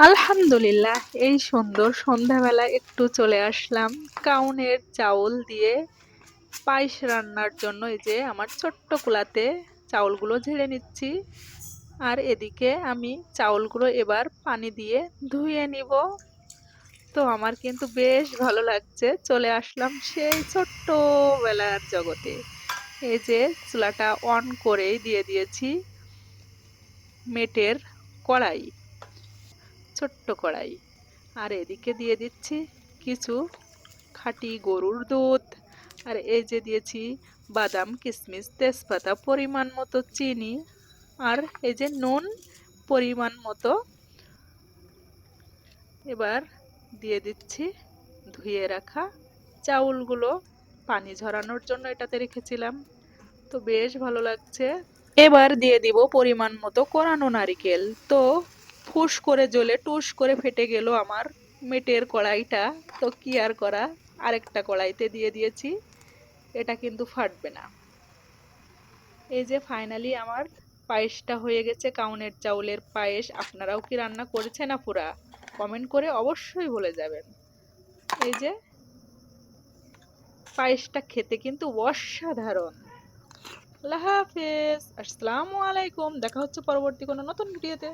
আলহামদুলিল্লাহ, এই সুন্দর সন্ধ্যাবেলা একটু চলে আসলাম কাউনের চাউল দিয়ে পায়েস রান্নার জন্য। এই যে আমার ছোট্ট কুলাতে চাউলগুলো ঝেড়ে নিচ্ছি, আর এদিকে আমি চাউলগুলো এবার পানি দিয়ে ধুয়ে নিব। তো আমার কিন্তু বেশ ভালো লাগছে, চলে আসলাম সেই ছোট্টবেলার জগতে। এই যে চুলাটা অন করেই দিয়ে দিয়েছি মেটের কড়াই, ছোট্ট কড়াই। আর এদিকে দিয়ে দিচ্ছি কিছু খাঁটি গরুর দুধ, আর এই যে দিয়েছি বাদাম, কিশমিশ, তেজপাতা, পরিমাণ মতো চিনি, আর এই যে নুন পরিমাণ মতো। এবার দিয়ে দিচ্ছি ধুয়ে রাখা চাউলগুলো, পানি ঝরানোর জন্য এটাতে রেখেছিলাম। তো বেশ ভালো লাগছে। এবার দিয়ে দিব পরিমাণ মতো কোরানো নারিকেল। তো ফুস করে জ্বলে টুস করে ফেটে গেল আমার মেটের কড়াইটা। তো কি আর করা, আরেকটা কড়াইতে দিয়ে দিয়েছি, এটা কিন্তু ফাটবে না। এই যে ফাইনালি আমার পায়েসটা হয়ে গেছে, কাউনের চাউলের পায়েস। আপনারাও কি রান্না করেছেন আপুরা? কমেন্ট করে অবশ্যই বলে যাবেন। এই যে পায়েসটা খেতে কিন্তু অসাধারণ। আল্লাহ হাফেজ, আসসালামু আলাইকুম। দেখা হচ্ছে পরবর্তী কোনো নতুন ভিডিওতে।